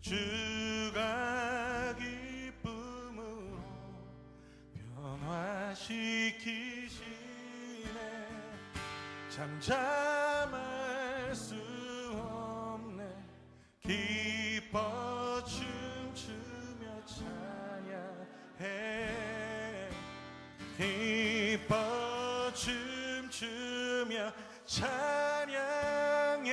주가 기쁨으로 변화시키시네. 잠잠할 수 없네. 기뻐 춤추며 찬양해. 기뻐 춤추며 찬양해.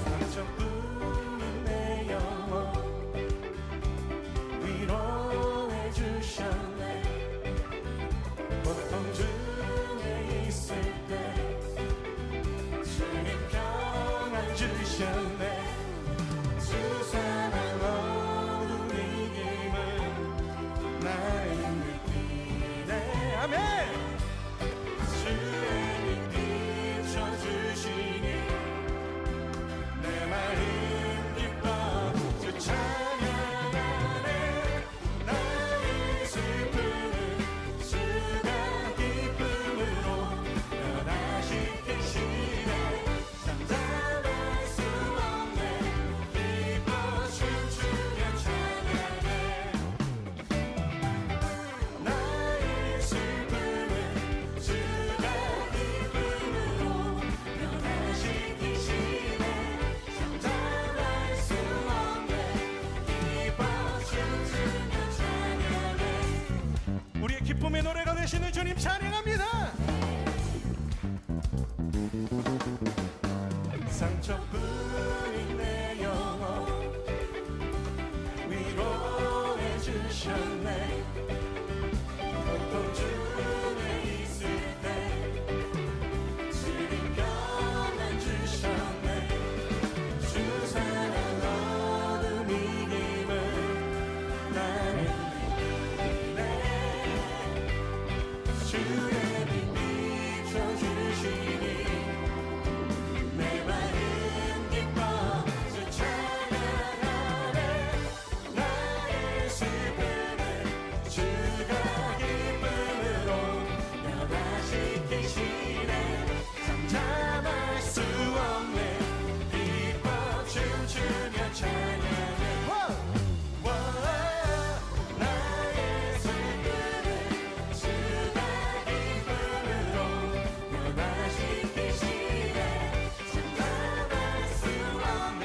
상처뿐인 내 영혼 위로해 주셨네. 고통 중에 있을 때 주님 평안 주셨네. 주 사랑 어둠 이김을 나의 느끼네. 아멘. 주의 빛 비춰주시니 내 마음 기뻐 주 찬양하네. 나의 슬픔을 주가 기쁨으로 변화시키시네. 잠잠할 수 없네. 기뻐 춤추며 찬양해. 나의 슬픔을 주가 기쁨으로 변화시키시네. 잠잠할 수 없네. 기뻐 춤추며 찬양해. 우리의 기쁨의 노래가 되시는 주님 찬양합니다. 상처뿐인 내 영혼 위로해 주셨네. 고통 중에 있을 때 주님 평안 주셨네. 주 사랑 어둠 이김을 나는 느끼네. 주의 빛 비춰주시니 내 마음 기뻐 주 찬양하네. 나의 슬픔을 주가 기쁨으로 변화시키시네. 잠잠할 수 없네. 기뻐 춤추며 찬양해. 나의 슬픔을 주가 기쁨으로 변화시키시네. 잠잠할 수 없네.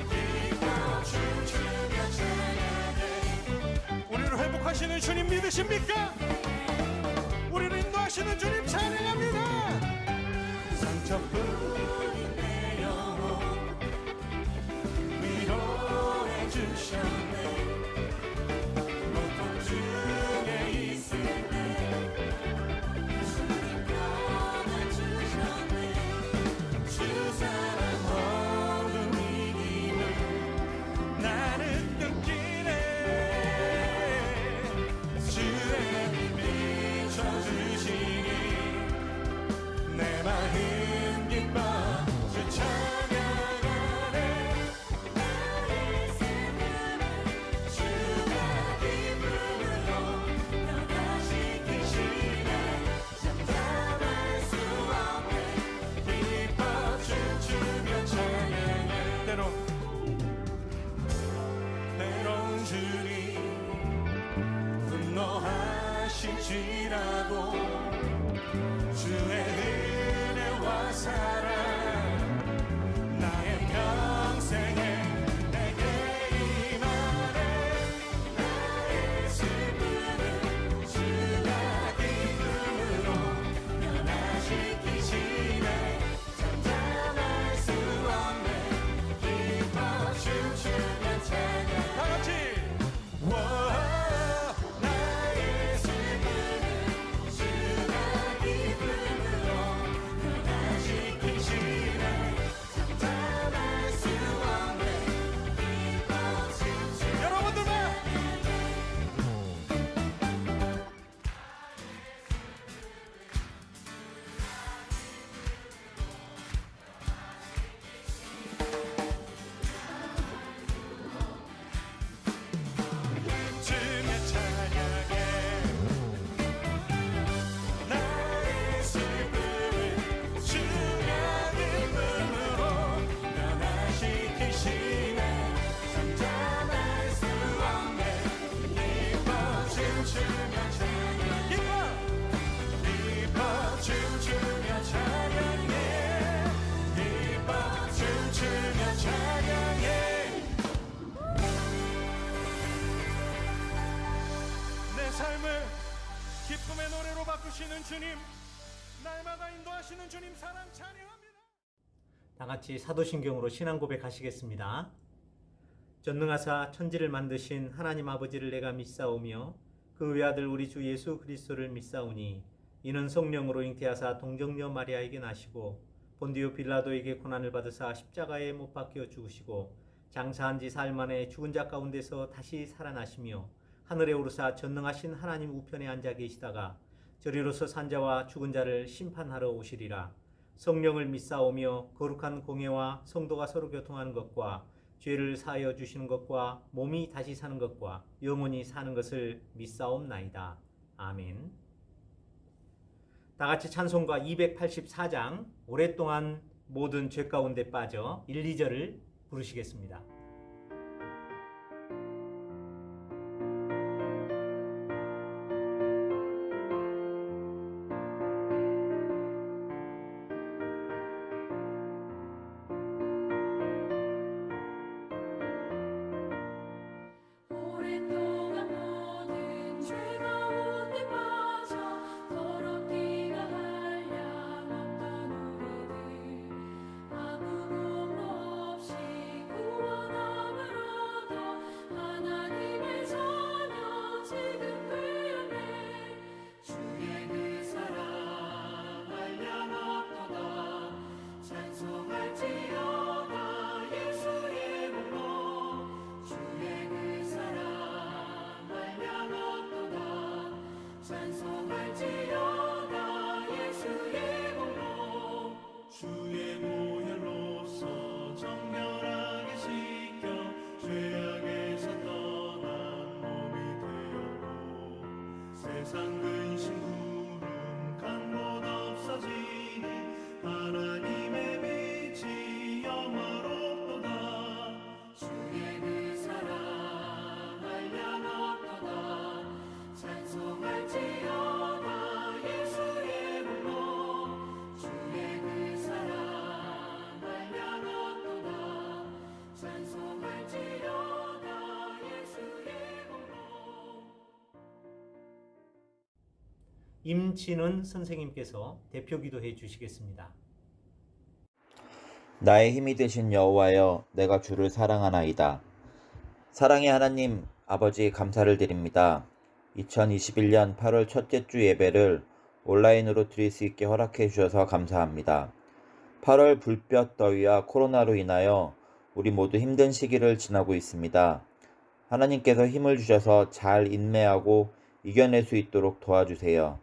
기뻐 춤추며 찬양해. 우리를 회복하시는 주님 믿으십니까? 우리를 인도하시는 주님 찬양합니다. 상처뿐인 내 영혼 위로해 주셨네. 고통 중에 있을 때 주님 평안 주셨네. 주 사랑 어둠 이김을 나는 느끼네. 주의 빛 비춰주시니 내 마음 기뻐 주 찬양하네. 나의 슬픔을 주가 기쁨으로 변화시키시네. 잠잠할 수 없네. 기뻐 춤추며 찬양해. 때론 주님 분노하실지라도 주의 은혜와 사랑 나의 평생에 내게 임하네. 나의 슬픔을 주가 기쁨으로 변화시키시네. 잠잠할 수 없네. 기뻐 춤추며 찬양. 다같이 나의 슬픔을 주가 기쁨으로 인도하시는 주님, 날마다 인도하시는 주님 사랑 찬양합니다. 다 같이 사도신경으로 신앙 고백하시겠습니다. 전능하사 천지를 만드신 하나님 아버지를 내가 믿사오며 그 외아들 우리 주 예수 그리스도를 믿사오니 이는 성령으로 잉태하사 동정녀 마리아에게 나시고 본디오 빌라도에게 고난을 받으사 십자가에 못 박혀 죽으시고 장사한 지 사흘 만에 죽은 자 가운데서 다시 살아나시며 하늘에 오르사 전능하신 하나님 우편에 앉아 계시다가 저리로서 산 자와 죽은 자를 심판하러 오시리라. 성령을 믿사오며 거룩한 공예와 성도가 서로 교통하는 것과 죄를 사하여 주시는 것과 몸이 다시 사는 것과 영원히 사는 것을 믿사옵나이다. 아멘. 다 같이 찬송가 284장 오랫동안 모든 죄 가운데 빠져 1, 2절을 부르시겠습니다. 오랫동안 모든 죄 가운데 빠져 더럽기가 한량없던 우리들 아무 공로 없이 구원함을 얻어 하나님의 자녀 지급되었네. 주의 그 사랑 한량없도다. 찬송할지어다 예수의 공로. 주의 그 사랑 한량없도다. 찬송할지어다 예수의 공로. 주의 보혈로서 정결하게 씻겨 죄악에서 떠난 몸이 되었고 세상 근심 구름 간곳 없어지니 하나님의 빛이 영화롭도다. 주의 그 사랑 한량없도다. 찬송할지어다 예수의 공로. 주의 그 사랑 한량없도다. 찬송할지어다 예수의 공로. 임진은 선생님께서 대표 기도해 주시겠습니다. 나의 힘이 되신 여호와여, 내가 주를 사랑하나이다. 사랑의 하나님 아버지, 감사를 드립니다. 2021년 8월 첫째 주 예배를 온라인으로 드릴 수 있게 허락해 주셔서 감사합니다. 8월 불볕 더위와 코로나로 인하여 우리 모두 힘든 시기를 지나고 있습니다. 하나님께서 힘을 주셔서 잘 인내하고 이겨낼 수 있도록 도와주세요.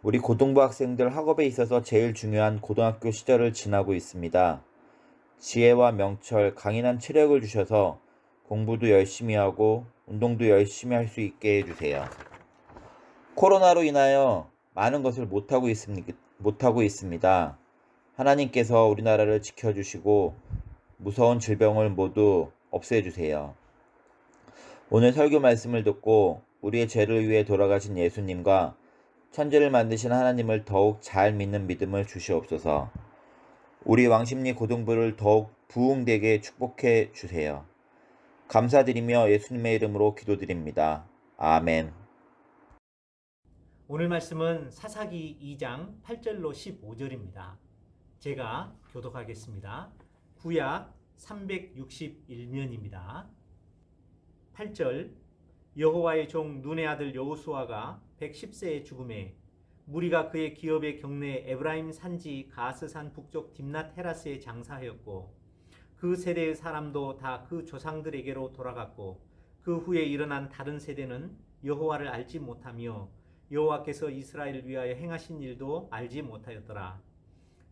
우리 고등부 학생들 학업에 있어서 제일 중요한 고등학교 시절을 지나고 있습니다. 지혜와 명철, 강인한 체력을 주셔서 공부도 열심히 하고 운동도 열심히 할 수 있게 해주세요. 코로나로 인하여 많은 것을 못하고 있습니다. 하나님께서 우리나라를 지켜주시고 무서운 질병을 모두 없애주세요. 오늘 설교 말씀을 듣고 우리의 죄를 위해 돌아가신 예수님과 천지를 만드신 하나님을 더욱 잘 믿는 믿음을 주시옵소서. 우리 왕십리 고등부를 더욱 부흥되게 축복해 주세요. 감사드리며 예수님의 이름으로 기도드립니다. 아멘. 오늘 말씀은 사사기 2장 8절로 15절입니다. 제가 교독하겠습니다. 구약 361면입니다. 8절 여호와의 종 눈의 아들 여호수아가 110세의 죽음에 무리가 그의 기업의 경내 에브라임 산지 가스산 북쪽 딥낫 헤라스에 장사하였고 그 세대의 사람도 다 그 조상들에게로 돌아갔고 그 후에 일어난 다른 세대는 여호와를 알지 못하며 여호와께서 이스라엘을 위하여 행하신 일도 알지 못하였더라.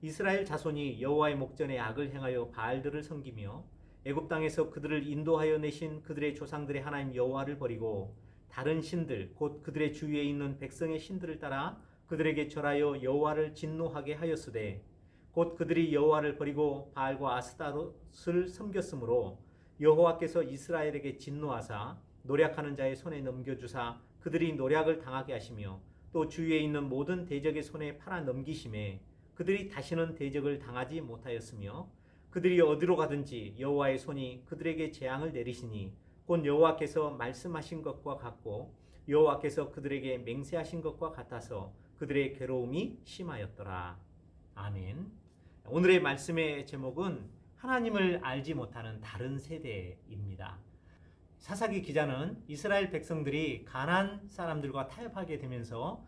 이스라엘 자손이 여호와의 목전에 악을 행하여 바알들을 섬기며 애굽 땅에서 그들을 인도하여 내신 그들의 조상들의 하나님 여호와를 버리고 다른 신들 곧 그들의 주위에 있는 백성의 신들을 따라 그들에게 절하여 여호와를 진노하게 하였으되 곧 그들이 여호와를 버리고 바알과 아스타롯을 섬겼으므로 여호와께서 이스라엘에게 진노하사 노략하는 자의 손에 넘겨주사 그들이 노략을 당하게 하시며 또 주위에 있는 모든 대적의 손에 팔아 넘기심에 그들이 다시는 대적을 당하지 못하였으며 그들이 어디로 가든지 여호와의 손이 그들에게 재앙을 내리시니 곧 여호와께서 말씀하신 것과 같고 여호와께서 그들에게 맹세하신 것과 같아서 그들의 괴로움이 심하였더라. 아멘. 오늘의 말씀의 제목은 하나님을 알지 못하는 다른 세대입니다. 사사기 기자는 이스라엘 백성들이 가나안 사람들과 타협하게 되면서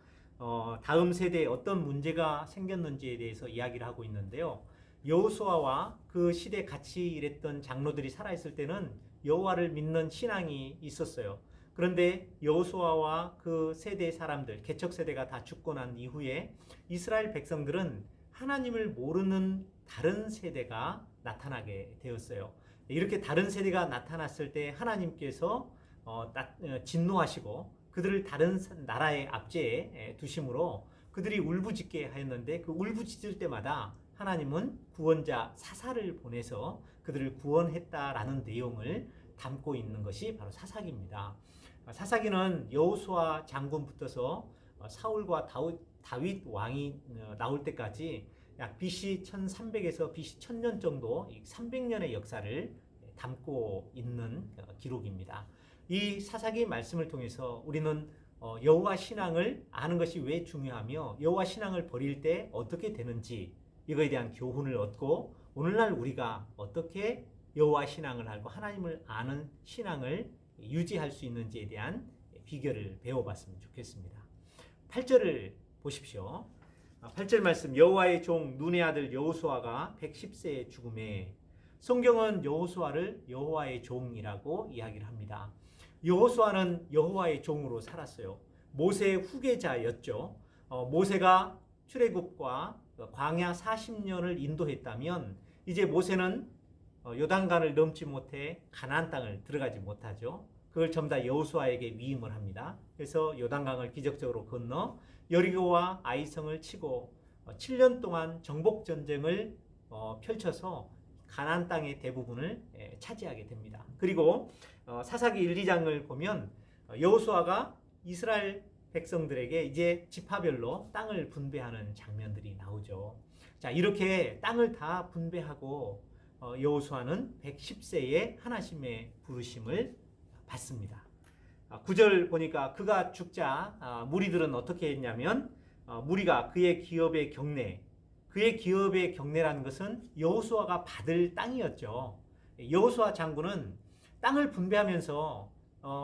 다음 세대에 어떤 문제가 생겼는지에 대해서 이야기를 하고 있는데요. 여호수아와 그 시대 같이 일했던 장로들이 살아있을 때는 여호와를 믿는 신앙이 있었어요. 그런데 여호수아와 그 세대 사람들, 개척 세대가 다 죽고 난 이후에 이스라엘 백성들은 하나님을 모르는 다른 세대가 나타나게 되었어요. 이렇게 다른 세대가 나타났을 때 하나님께서 진노하시고 그들을 다른 나라의 압제에 두심으로 그들이 울부짖게 하였는데, 그 울부짖을 때마다 하나님은 구원자 사사를 보내서 그들을 구원했다라는 내용을 담고 있는 것이 바로 사사기입니다. 사사기는 여호수아 장군 붙어서 사울과 다윗 왕이 나올 때까지 약 BC 1300에서 BC 1000년 정도 300년의 역사를 담고 있는 기록입니다. 이 사사기 말씀을 통해서 우리는 여호와 신앙을 아는 것이 왜 중요하며 여호와 신앙을 버릴 때 어떻게 되는지, 이거에 대한 교훈을 얻고 오늘날 우리가 어떻게 여호와 신앙을 알고 하나님을 아는 신앙을 유지할 수 있는지에 대한 비결을 배워봤으면 좋겠습니다. 8절을 보십시오. 8절 말씀, 여호와의 종 눈의 아들 여호수아가 110세에 죽음에. 성경은 여호수아를 여호와의 종이라고 이야기를 합니다. 여호수아는 여호와의 종으로 살았어요. 모세의 후계자였죠. 모세가 출애굽과 광야 40년을 인도했다면 이제 모세는 요단강을 넘지 못해 가나안 땅을 들어가지 못하죠. 그걸 전부 다 여호수아에게 위임을 합니다. 그래서 요단강을 기적적으로 건너 여리고와 아이성을 치고 7년 동안 정복 전쟁을 펼쳐서 가나안 땅의 대부분을 차지하게 됩니다. 그리고 사사기 1, 2장을 보면 여호수아가 이스라엘 백성들에게 이제 지파별로 땅을 분배하는 장면들이 나오죠. 자, 이렇게 땅을 다 분배하고 여호수아는 110세에 하나님의 부르심을 받습니다. 9절 보니까 그가 죽자 무리들은 어떻게 했냐면 무리가 그의 기업의 경내, 그의 기업의 경내라는 것은 여호수아가 받을 땅이었죠. 여호수아 장군은 땅을 분배하면서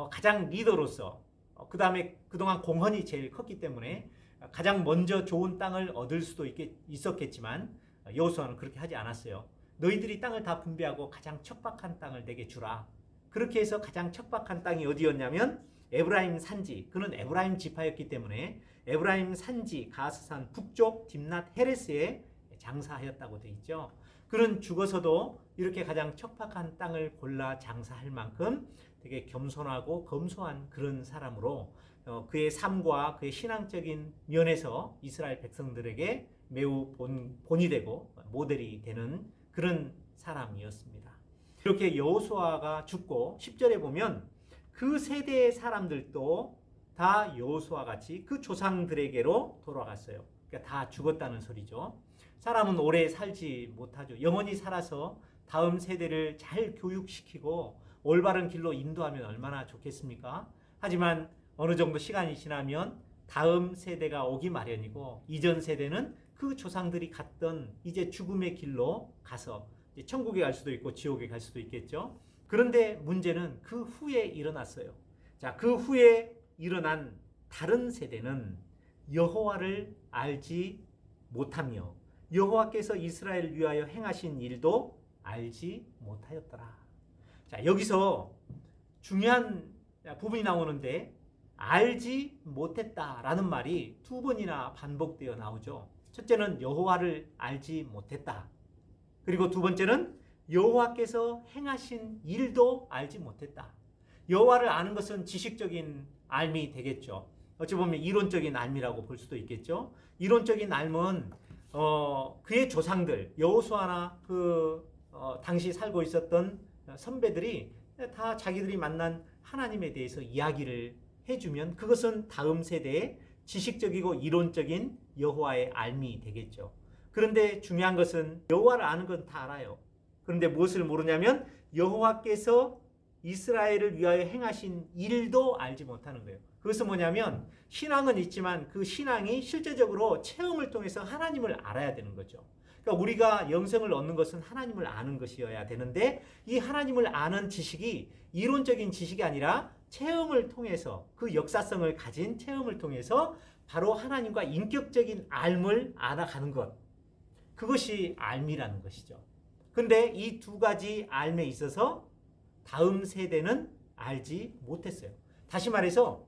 가장 리더로서, 그 다음에 그동안 공헌이 제일 컸기 때문에 가장 먼저 좋은 땅을 얻을 수도 있었겠지만 여호수아는 그렇게 하지 않았어요. 너희들이 땅을 다 분배하고 가장 척박한 땅을 내게 주라. 그렇게 해서 가장 척박한 땅이 어디였냐면 에브라임 산지, 그는 에브라임 지파였기 때문에 에브라임 산지 가스산 북쪽 딥낫 헤레스에 장사하였다고 되어 있죠. 그는 죽어서도 이렇게 가장 척박한 땅을 골라 장사할 만큼 되게 겸손하고 검소한 그런 사람으로 그의 삶과 그의 신앙적인 면에서 이스라엘 백성들에게 매우 본이 되고 모델이 되는 그런 사람이었습니다. 이렇게 여호수아가 죽고 10절에 보면 그 세대의 사람들도 다 여호수아 같이 그 조상들에게로 돌아갔어요. 그러니까 다 죽었다는 소리죠. 사람은 오래 살지 못하죠. 영원히 살아서 다음 세대를 잘 교육시키고 올바른 길로 인도하면 얼마나 좋겠습니까? 하지만 어느 정도 시간이 지나면 다음 세대가 오기 마련이고 이전 세대는 그 조상들이 갔던 이제 죽음의 길로 가서 이제 천국에 갈 수도 있고 지옥에 갈 수도 있겠죠. 그런데 문제는 그 후에 일어났어요. 자, 그 후에 일어난 다른 세대는 여호와를 알지 못하며 여호와께서 이스라엘을 위하여 행하신 일도 알지 못하였더라. 자, 여기서 중요한 부분이 나오는데 알지 못했다라는 말이 두 번이나 반복되어 나오죠. 첫째는 여호와를 알지 못했다. 그리고 두 번째는 여호와께서 행하신 일도 알지 못했다. 여호와를 아는 것은 지식적인 알미 되겠죠. 어찌 보면 이론적인 알미라고 볼 수도 있겠죠. 이론적인 알은 그의 조상들 여호수아나 당시 살고 있었던 선배들이 다 자기들이 만난 하나님에 대해서 이야기를 해주면 그것은 다음 세대의 지식적이고 이론적인 여호와의 알미 되겠죠. 그런데 중요한 것은 여호와를 아는 건 다 알아요. 그런데 무엇을 모르냐면 여호와께서 이스라엘을 위하여 행하신 일도 알지 못하는 거예요. 그것은 뭐냐면 신앙은 있지만 그 신앙이 실제적으로 체험을 통해서 하나님을 알아야 되는 거죠. 그러니까 우리가 영생을 얻는 것은 하나님을 아는 것이어야 되는데 이 하나님을 아는 지식이 이론적인 지식이 아니라 체험을 통해서 그 역사성을 가진 체험을 통해서 바로 하나님과 인격적인 알을 알아가는 것. 그것이 알미라는 것이죠. 근데 이 두 가지 알에 있어서 다음 세대는 알지 못했어요. 다시 말해서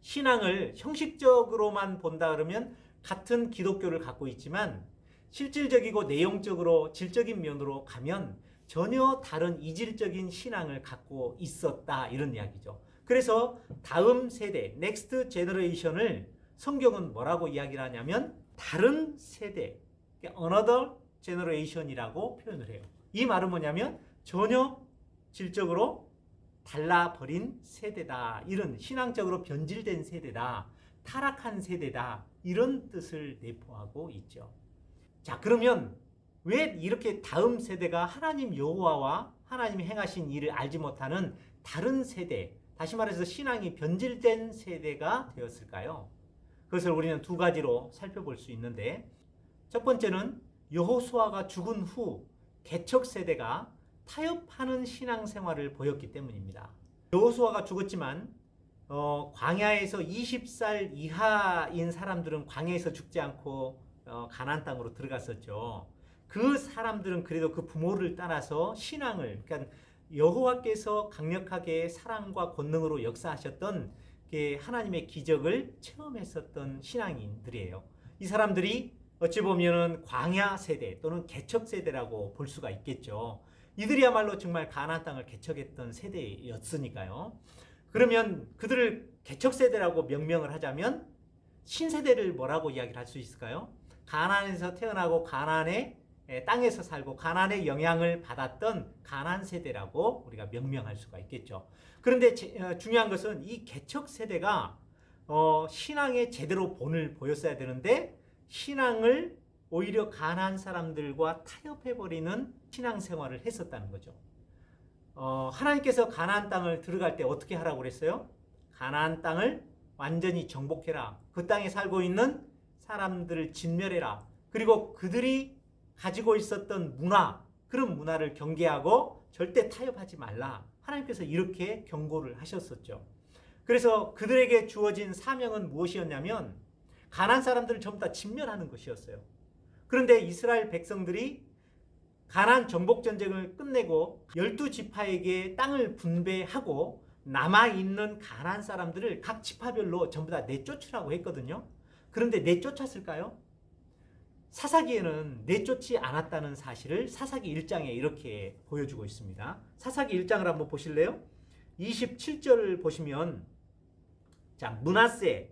신앙을 형식적으로만 본다 그러면 같은 기독교를 갖고 있지만 실질적이고 내용적으로 질적인 면으로 가면 전혀 다른 이질적인 신앙을 갖고 있었다 이런 이야기죠. 그래서 다음 세대, 넥스트 제너레이션을 성경은 뭐라고 이야기를 하냐면 다른 세대, another generation이라고 표현을 해요. 이 말은 뭐냐면 전혀 질적으로 달라버린 세대다. 이런 신앙적으로 변질된 세대다. 타락한 세대다. 이런 뜻을 내포하고 있죠. 자, 그러면 왜 이렇게 다음 세대가 하나님 여호와와 하나님이 행하신 일을 알지 못하는 다른 세대, 다시 말해서 신앙이 변질된 세대가 되었을까요? 그것을 우리는 두 가지로 살펴볼 수 있는데 첫 번째는 여호수아가 죽은 후 개척 세대가 타협하는 신앙생활을 보였기 때문입니다. 여호수아가 죽었지만 광야에서 20살 이하인 사람들은 광야에서 죽지 않고 가나안 땅으로 들어갔었죠. 그 사람들은 그래도 그 부모를 따라서 신앙을, 그러니까 여호와께서 강력하게 사랑과 권능으로 역사하셨던 하나님의 기적을 체험했었던 신앙인들이에요. 이 사람들이 어찌 보면은 광야 세대 또는 개척 세대라고 볼 수가 있겠죠. 이들이야말로 정말 가나안 땅을 개척했던 세대였으니까요. 그러면 그들을 개척 세대라고 명명을 하자면 신세대를 뭐라고 이야기를 할 수 있을까요? 가나안에서 태어나고 가나안의 땅에서 살고 가나안의 영향을 받았던 가나안 세대라고 우리가 명명할 수가 있겠죠. 그런데 중요한 것은 이 개척 세대가 신앙에 제대로 본을 보였어야 되는데 신앙을 오히려 가나안 사람들과 타협해버리는 신앙생활을 했었다는 거죠. 하나님께서 가나안 땅을 들어갈 때 어떻게 하라고 그랬어요? 가나안 땅을 완전히 정복해라. 그 땅에 살고 있는 사람들을 진멸해라. 그리고 그들이 가지고 있었던 문화, 그런 문화를 경계하고 절대 타협하지 말라. 하나님께서 이렇게 경고를 하셨었죠. 그래서 그들에게 주어진 사명은 무엇이었냐면 가나안 사람들을 전부 다 진멸하는 것이었어요. 그런데 이스라엘 백성들이 가나안 정복 전쟁을 끝내고 12지파에게 땅을 분배하고 남아있는 가나안 사람들을 각 지파별로 전부 다 내쫓으라고 했거든요. 그런데 내쫓았을까요? 사사기에는 내쫓지 않았다는 사실을 사사기 1장에 이렇게 보여주고 있습니다. 사사기 1장을 한번 보실래요? 27절을 보시면 자, 문하세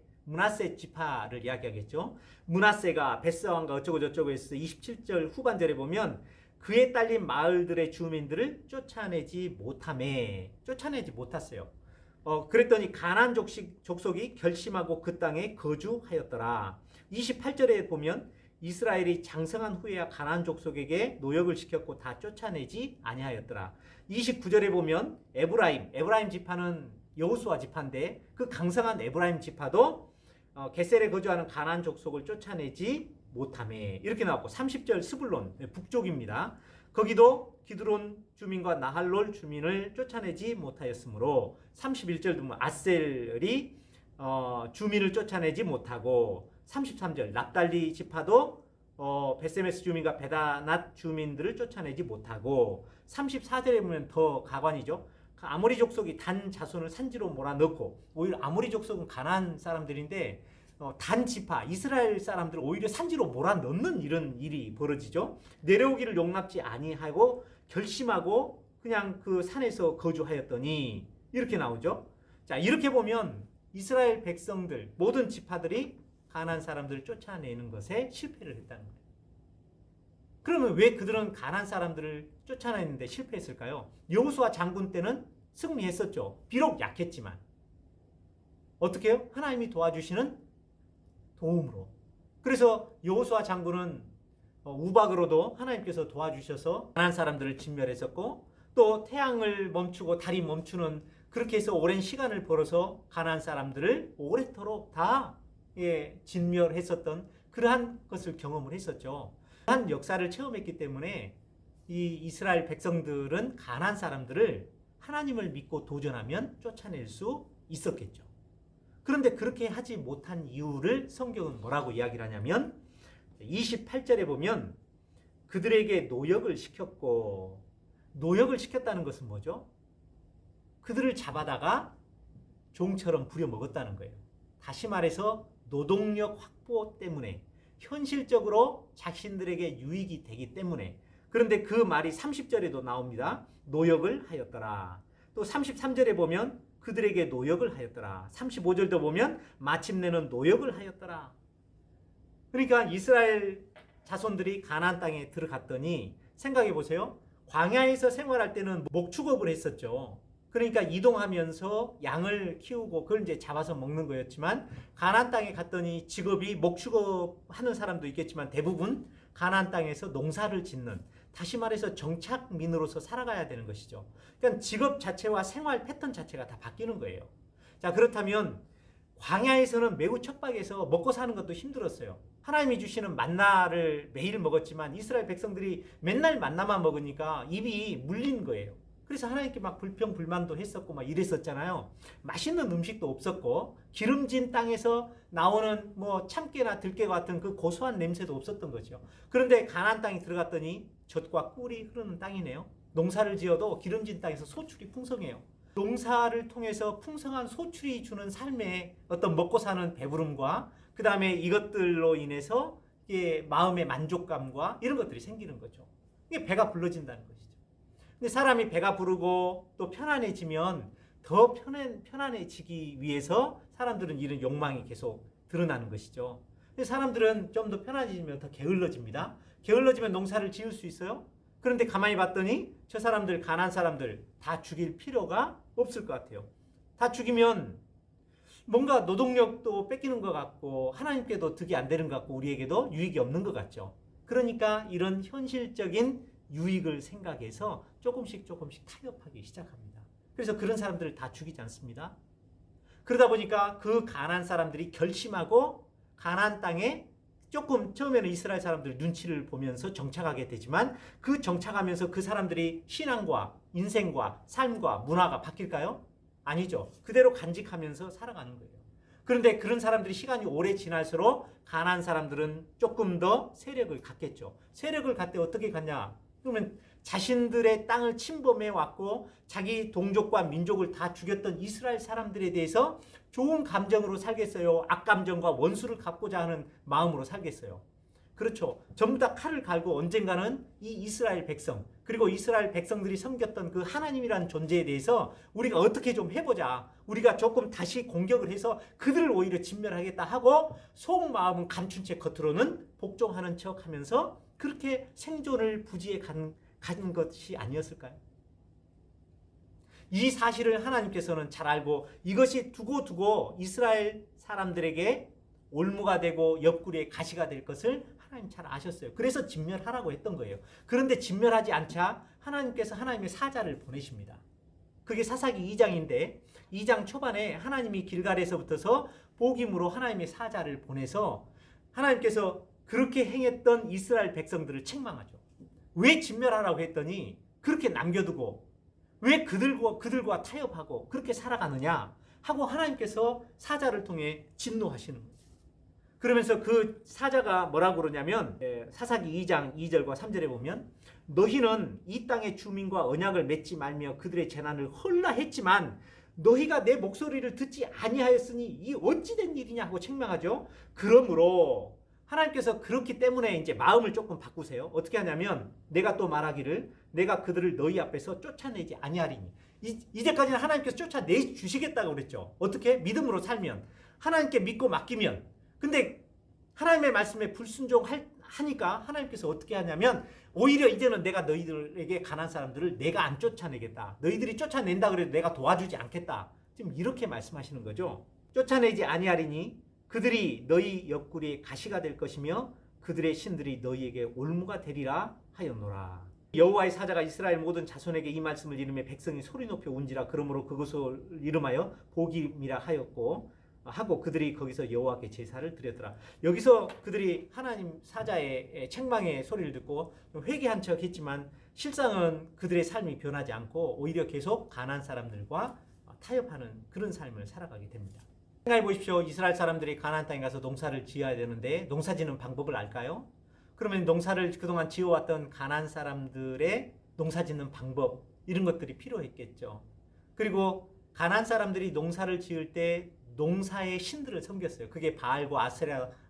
지파를 이야기하겠죠. 문하세가 벳사왕과 어쩌고저쩌고 해서 27절 후반절에 보면 그에 딸린 마을들의 주민들을 쫓아내지 못했어요. 그랬더니 가나안 족속이 결심하고 그 땅에 거주하였더라. 28절에 보면 이스라엘이 장성한 후에야 가나안 족속에게 노역을 시켰고 다 쫓아내지 아니하였더라. 29절에 보면 에브라임 지파는 여호수아 지파인데 그 강성한 에브라임 지파도 게셀에 거주하는 가나안 족속을 쫓아내지 못하매 이렇게 나왔고 30절 스불론 북쪽입니다. 거기도 기드론 주민과 나할롤 주민을 쫓아내지 못하였으므로 31절 보면 아셀이 주민을 쫓아내지 못하고 33절 납달리 지파도 베세메스 주민과 베다낫 주민들을 쫓아내지 못하고 34절에 보면 더 가관이죠. 아모리 족속이 단 자손을 산지로 몰아넣고 오히려 아모리 족속은 가나안 사람들인데 단 지파 이스라엘 사람들을 오히려 산지로 몰아넣는 이런 일이 벌어지죠. 내려오기를 용납지 아니하고 결심하고 그냥 그 산에서 거주하였더니 이렇게 나오죠. 자, 이렇게 보면 이스라엘 백성들 모든 지파들이 가나안 사람들을 쫓아내는 것에 실패를 했다는 거예요. 그러면 왜 그들은 가나안 사람들을 쫓아내는데 실패했을까요? 여호수아 장군 때는 승리했었죠. 비록 약했지만. 어떻게 해요? 하나님이 도와주시는 도움으로. 그래서 여호수아 장군은 우박으로도 하나님께서 도와주셔서 가나안 사람들을 진멸했었고 또 태양을 멈추고 달이 멈추는 그렇게 해서 오랜 시간을 벌어서 가나안 사람들을 오래도록 다 진멸했었던 그러한 것을 경험을 했었죠. 그러한 역사를 체험했기 때문에 이 이스라엘 백성들은 가나안 사람들을 하나님을 믿고 도전하면 쫓아낼 수 있었겠죠. 그런데 그렇게 하지 못한 이유를 성경은 뭐라고 이야기를 하냐면 28절에 보면 그들에게 노역을 시켰고, 노역을 시켰다는 것은 뭐죠? 그들을 잡아다가 종처럼 부려먹었다는 거예요. 다시 말해서 노동력 확보 때문에, 현실적으로 자신들에게 유익이 되기 때문에. 그런데 그 말이 30절에도 나옵니다. 노역을 하였더라. 또 33절에 보면 그들에게 노역을 하였더라. 35절도 보면 마침내는 노역을 하였더라. 그러니까 이스라엘 자손들이 가나안 땅에 들어갔더니 생각해 보세요. 광야에서 생활할 때는 목축업을 했었죠. 그러니까 이동하면서 양을 키우고 그걸 이제 잡아서 먹는 거였지만, 가나안 땅에 갔더니 직업이 목축업 하는 사람도 있겠지만 대부분 가나안 땅에서 농사를 짓는, 다시 말해서 정착민으로서 살아가야 되는 것이죠. 그러니까 직업 자체와 생활 패턴 자체가 다 바뀌는 거예요. 자, 그렇다면 광야에서는 매우 척박해서 먹고 사는 것도 힘들었어요. 하나님이 주시는 만나를 매일 먹었지만 이스라엘 백성들이 맨날 만나만 먹으니까 입이 물린 거예요. 그래서 하나님께 막 불평불만도 했었고 막 이랬었잖아요. 맛있는 음식도 없었고 기름진 땅에서 나오는 뭐 참깨나 들깨 같은 그 고소한 냄새도 없었던 거죠. 그런데 가나안 땅에 들어갔더니 젖과 꿀이 흐르는 땅이네요. 농사를 지어도 기름진 땅에서 소출이 풍성해요. 농사를 통해서 풍성한 소출이 주는 삶의 어떤 먹고 사는 배부름과 그 다음에 이것들로 인해서 마음의 만족감과 이런 것들이 생기는 거죠. 이게 배가 불러진다는 것이죠. 근데 사람이 배가 부르고 또 편안해지면 더 편안해지기 위해서 사람들은 이런 욕망이 계속 드러나는 것이죠. 근데 사람들은 좀 더 편안해지면 더 게을러집니다. 게을러지면 농사를 지을 수 있어요? 그런데 가만히 봤더니 저 사람들, 가나안 사람들 다 죽일 필요가 없을 것 같아요. 다 죽이면 뭔가 노동력도 뺏기는 것 같고 하나님께도 득이 안 되는 것 같고 우리에게도 유익이 없는 것 같죠. 그러니까 이런 현실적인 유익을 생각해서 조금씩 타협하기 시작합니다. 그래서 그런 사람들을 다 죽이지 않습니다. 그러다 보니까 그 가나안 사람들이 결심하고 가나안 땅에 조금 처음에는 이스라엘 사람들 눈치를 보면서 정착하게 되지만 그 정착하면서 그 사람들이 신앙과 인생과 삶과 문화가 바뀔까요? 아니죠. 그대로 간직하면서 살아가는 거예요. 그런데 그런 사람들이 시간이 오래 지날수록 가나안 사람들은 조금 더 세력을 갖겠죠. 세력을 갖되 어떻게 갖냐? 그러면 자신들의 땅을 침범해 왔고 자기 동족과 민족을 다 죽였던 이스라엘 사람들에 대해서 좋은 감정으로 살겠어요? 악감정과 원수를 갚고자 하는 마음으로 살겠어요? 그렇죠. 전부 다 칼을 갈고 언젠가는 이 이스라엘 백성, 그리고 이스라엘 백성들이 섬겼던 그 하나님이라는 존재에 대해서 우리가 어떻게 좀 해보자. 우리가 조금 다시 공격을 해서 그들을 오히려 진멸하겠다 하고 속마음은 감춘 채 겉으로는 복종하는 척 하면서 그렇게 생존을 부지에 간 것이 아니었을까요? 이 사실을 하나님께서는 잘 알고 이것이 두고 이스라엘 사람들에게 올무가 되고 옆구리에 가시가 될 것을 하나님 잘 아셨어요. 그래서 진멸하라고 했던 거예요. 그런데 진멸하지 않자 하나님께서 하나님의 사자를 보내십니다. 그게 사사기 2장인데 2장 초반에 하나님이 길갈에서부터서 복임으로 하나님의 사자를 보내서 하나님께서 그렇게 행했던 이스라엘 백성들을 책망하죠. 왜 진멸하라고 했더니 그렇게 남겨두고 왜 그들과 타협하고 그렇게 살아가느냐 하고 하나님께서 사자를 통해 진노하시는 거예요. 그러면서 그 사자가 뭐라고 그러냐면 사사기 2장 2절과 3절에 보면 너희는 이 땅의 주민과 언약을 맺지 말며 그들의 재난을 헐라 했지만 너희가 내 목소리를 듣지 아니하였으니 이 어찌된 일이냐 하고 책망하죠. 그러므로 하나님께서 그렇기 때문에 이제 마음을 조금 바꾸세요. 어떻게 하냐면 내가 또 말하기를 내가 그들을 너희 앞에서 쫓아내지 아니하리니. 이제까지는 하나님께서 쫓아내 주시겠다고 그랬죠. 어떻게? 믿음으로 살면, 하나님께 믿고 맡기면. 근데 하나님의 말씀에 불순종하니까 하나님께서 어떻게 하냐면 오히려 이제는 내가 너희들에게 가난한 사람들을 내가 안 쫓아내겠다. 너희들이 쫓아낸다 그래도 내가 도와주지 않겠다. 지금 이렇게 말씀하시는 거죠. 쫓아내지 아니하리니 그들이 너희 옆구리에 가시가 될 것이며 그들의 신들이 너희에게 올무가 되리라 하였노라. 여호와의 사자가 이스라엘 모든 자손에게 이 말씀을 이름해 백성이 소리 높여 운지라. 그러므로 그것을 이름하여 복임이라 하고 그들이 거기서 여호와께 제사를 드렸더라. 여기서 그들이 하나님 사자의 책망의 소리를 듣고 회개한 척 했지만 실상은 그들의 삶이 변하지 않고 오히려 계속 가나안 사람들과 타협하는 그런 삶을 살아가게 됩니다. 생각해 보십시오. 이스라엘 사람들이 가나안 땅에 가서 농사를 지어야 되는데 농사 짓는 방법을 알까요? 그러면 농사를 그동안 지어왔던 가나안 사람들의 농사 짓는 방법 이런 것들이 필요했겠죠. 그리고 가나안 사람들이 농사를 지을 때 농사의 신들을 섬겼어요. 그게 바알과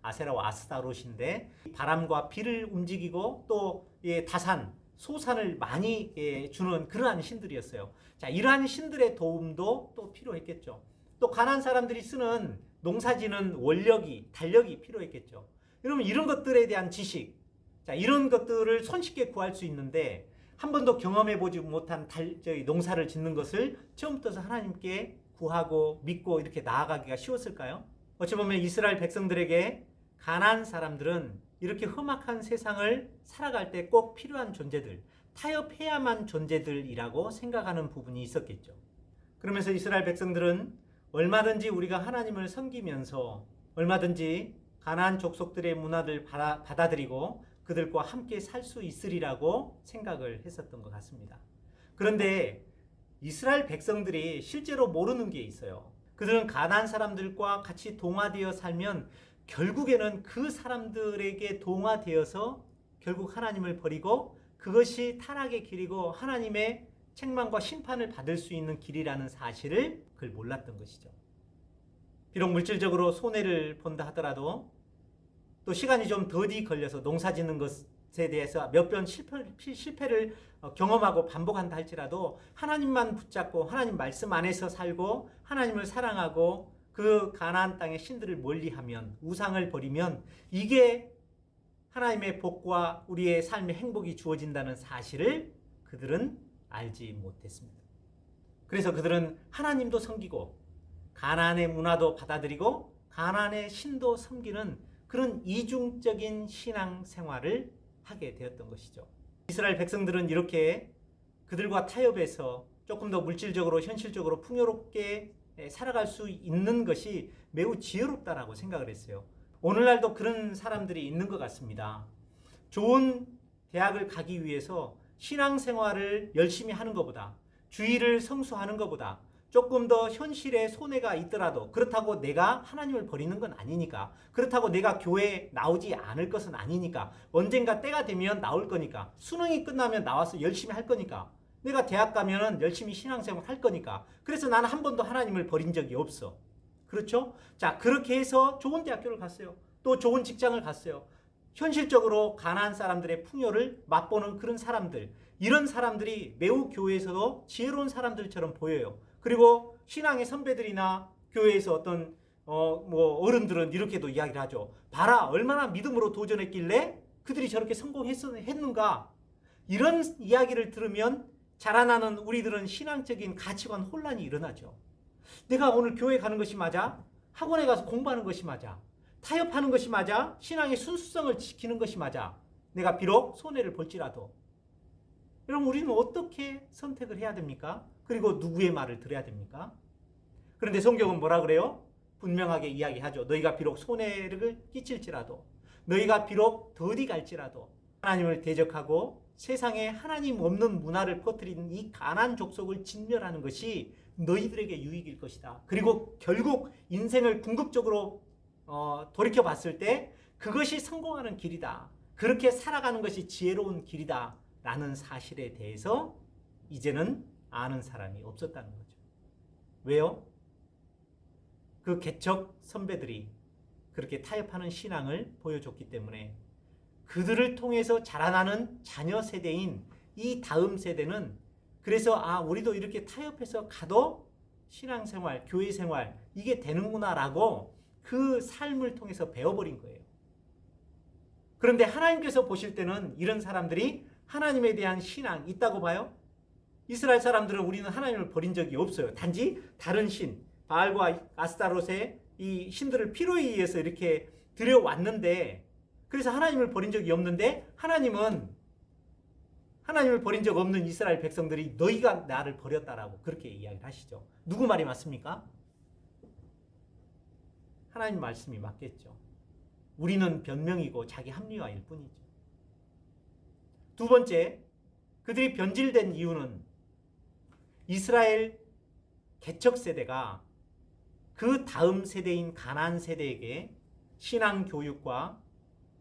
아세라와 아스타롯인데 바람과 비를 움직이고 또 다산, 소산을 많이 주는 그러한 신들이었어요. 자, 이러한 신들의 도움도 또 필요했겠죠. 또 가나안 사람들이 쓰는 농사지는 원력이, 달력이 필요했겠죠. 여러분 이런 것들에 대한 지식, 자, 이런 것들을 손쉽게 구할 수 있는데 한 번도 경험해보지 못한 농사를 짓는 것을 처음부터 하나님께 구하고 믿고 이렇게 나아가기가 쉬웠을까요? 어찌 보면 이스라엘 백성들에게 가나안 사람들은 이렇게 험악한 세상을 살아갈 때 꼭 필요한 존재들, 타협해야만 존재들이라고 생각하는 부분이 있었겠죠. 그러면서 이스라엘 백성들은 얼마든지 우리가 하나님을 섬기면서 얼마든지 가나안 족속들의 문화를 받아들이고 그들과 함께 살 수 있으리라고 생각을 했었던 것 같습니다. 그런데 이스라엘 백성들이 실제로 모르는 게 있어요. 그들은 가나안 사람들과 같이 동화되어 살면 결국에는 그 사람들에게 동화되어서 결국 하나님을 버리고 그것이 타락의 길이고 하나님의 책망과 심판을 받을 수 있는 길이라는 사실을 그걸 몰랐던 것이죠. 비록 물질적으로 손해를 본다 하더라도 또 시간이 좀 더디 걸려서 농사 짓는 것에 대해서 몇 번 실패를 경험하고 반복한다 할지라도 하나님만 붙잡고 하나님 말씀 안에서 살고 하나님을 사랑하고 그 가나안 땅의 신들을 멀리하면 우상을 버리면 이게 하나님의 복과 우리의 삶의 행복이 주어진다는 사실을 그들은 알지 못했습니다. 그래서 그들은 하나님도 섬기고 가나안의 문화도 받아들이고 가나안의 신도 섬기는 그런 이중적인 신앙 생활을 하게 되었던 것이죠. 이스라엘 백성들은 이렇게 그들과 타협해서 조금 더 물질적으로 현실적으로 풍요롭게 살아갈 수 있는 것이 매우 지혜롭다라고 생각을 했어요. 오늘날도 그런 사람들이 있는 것 같습니다. 좋은 대학을 가기 위해서 신앙생활을 열심히 하는 것보다 주의를 성수하는 것보다 조금 더 현실에 손해가 있더라도 그렇다고 내가 하나님을 버리는 건 아니니까 그렇다고 내가 교회에 나오지 않을 것은 아니니까 언젠가 때가 되면 나올 거니까 수능이 끝나면 나와서 열심히 할 거니까 내가 대학 가면은 열심히 신앙생활 할 거니까 그래서 나는 한 번도 하나님을 버린 적이 없어. 그렇죠? 자, 그렇게 해서 좋은 대학교를 갔어요. 또 좋은 직장을 갔어요. 현실적으로 가나안 사람들의 풍요를 맛보는 그런 사람들, 이런 사람들이 매우 교회에서도 지혜로운 사람들처럼 보여요. 그리고 신앙의 선배들이나 교회에서 어떤 어른들은 이렇게도 이야기를 하죠. 봐라, 얼마나 믿음으로 도전했길래 그들이 저렇게 성공했는가. 이런 이야기를 들으면 자라나는 우리들은 신앙적인 가치관 혼란이 일어나죠. 내가 오늘 교회 가는 것이 맞아? 학원에 가서 공부하는 것이 맞아? 타협하는 것이 맞아? 신앙의 순수성을 지키는 것이 맞아? 내가 비록 손해를 볼지라도. 여러분, 우리는 어떻게 선택을 해야 됩니까? 그리고 누구의 말을 들어야 됩니까? 그런데 성경은 뭐라 그래요? 분명하게 이야기하죠. 너희가 비록 손해를 끼칠지라도, 너희가 비록 더디 갈지라도 하나님을 대적하고 세상에 하나님 없는 문화를 퍼뜨리는 이 가나안 족속을 진멸하는 것이 너희들에게 유익일 것이다. 그리고 결국 인생을 궁극적으로 돌이켜 봤을 때 그것이 성공하는 길이다. 그렇게 살아가는 것이 지혜로운 길이다. 라는 사실에 대해서 이제는 아는 사람이 없었다는 거죠. 왜요? 그 개척 선배들이 그렇게 타협하는 신앙을 보여줬기 때문에 그들을 통해서 자라나는 자녀 세대인 이 다음 세대는 그래서 우리도 이렇게 타협해서 가도 신앙생활, 교회생활 이게 되는구나라고 그 삶을 통해서 배워버린 거예요. 그런데 하나님께서 보실 때는 이런 사람들이 하나님에 대한 신앙 있다고 봐요? 이스라엘 사람들은 우리는 하나님을 버린 적이 없어요. 단지 다른 신, 바알과 아스타롯의 이 신들을 필요에 의해서 이렇게 들여왔는데 그래서 하나님을 버린 적이 없는데 하나님은 하나님을 버린 적 없는 이스라엘 백성들이 너희가 나를 버렸다라고 그렇게 이야기를 하시죠. 누구 말이 맞습니까? 하나님 말씀이 맞겠죠. 우리는 변명이고 자기 합리화일 뿐이죠. 두 번째, 그들이 변질된 이유는 이스라엘 개척 세대가 그 다음 세대인 가나안 세대에게 신앙 교육과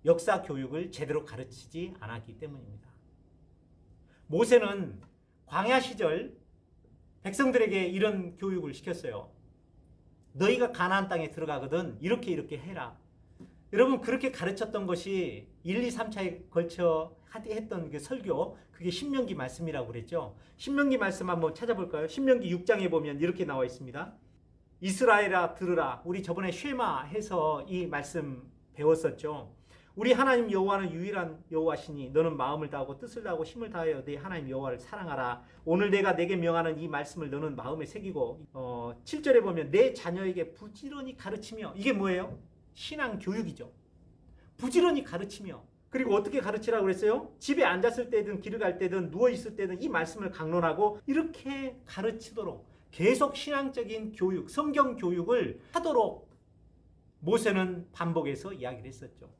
역사 교육을 제대로 가르치지 않았기 때문입니다. 모세는 광야 시절 백성들에게 이런 교육을 시켰어요. 너희가 가나안 땅에 들어가거든 이렇게 해라. 여러분, 그렇게 가르쳤던 것이 1, 2, 3차에 걸쳐 했던 그 설교, 그게 신명기 말씀이라고 그랬죠. 신명기 말씀 한번 찾아볼까요? 신명기 6장에 보면 이렇게 나와 있습니다. 이스라엘아 들으라. 우리 저번에 쉐마 해서 이 말씀 배웠었죠. 우리 하나님 여호와는 유일한 여호와시니 너는 마음을 다하고 뜻을 다하고 힘을 다하여 네 하나님 여호와를 사랑하라. 오늘 내가 내게 명하는 이 말씀을 너는 마음에 새기고 7절에 보면 내 자녀에게 부지런히 가르치며, 이게 뭐예요? 신앙 교육이죠. 부지런히 가르치며, 그리고 어떻게 가르치라고 그랬어요? 집에 앉았을 때든 길을 갈 때든 누워있을 때든 이 말씀을 강론하고 이렇게 가르치도록 계속 신앙적인 교육, 성경 교육을 하도록 모세는 반복해서 이야기를 했었죠.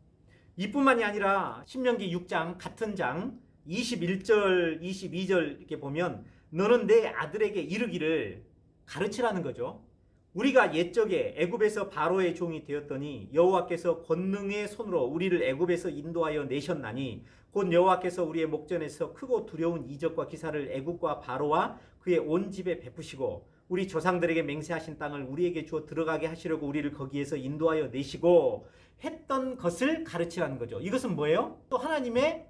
이뿐만이 아니라 신명기 6장 같은 장 21절, 22절 이렇게 보면 너는 내 아들에게 이르기를 가르치라는 거죠. 우리가 옛적에 애굽에서 바로의 종이 되었더니 여호와께서 권능의 손으로 우리를 애굽에서 인도하여 내셨나니 곧 여호와께서 우리의 목전에서 크고 두려운 이적과 기사를 애굽과 바로와 그의 온 집에 베푸시고 우리 조상들에게 맹세하신 땅을 우리에게 주어 들어가게 하시려고 우리를 거기에서 인도하여 내시고 했던 것을 가르치라는 거죠. 이것은 뭐예요? 또 하나님의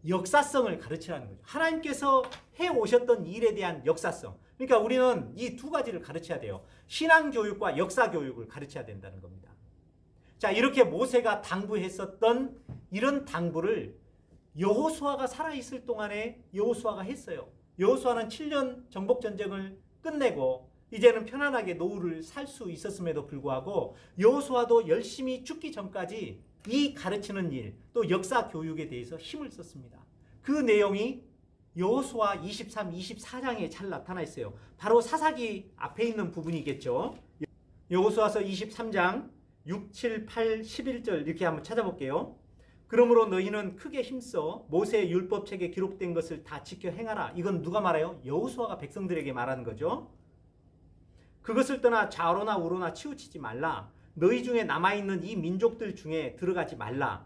역사성을 가르치라는 거죠. 하나님께서 해오셨던 일에 대한 역사성. 그러니까 우리는 이 두 가지를 가르쳐야 돼요. 신앙교육과 역사교육을 가르쳐야 된다는 겁니다. 자, 이렇게 모세가 당부했었던 이런 당부를 여호수아가 살아있을 동안에 여호수아가 했어요. 여호수아는 7년 정복전쟁을 끝내고 이제는 편안하게 노후를 살 수 있었음에도 불구하고 여호수아도 열심히 죽기 전까지 이 가르치는 일, 또 역사 교육에 대해서 힘을 썼습니다. 그 내용이 여호수아 23, 24장에 잘 나타나 있어요. 바로 사사기 앞에 있는 부분이겠죠. 여호수아서 23장 6, 7, 8, 11절 이렇게 한번 찾아볼게요. 그러므로 너희는 크게 힘써 모세의 율법책에 기록된 것을 다 지켜 행하라. 이건 누가 말해요? 여호수아가 백성들에게 말하는 거죠. 그것을 떠나 좌로나 우로나 치우치지 말라. 너희 중에 남아있는 이 민족들 중에 들어가지 말라.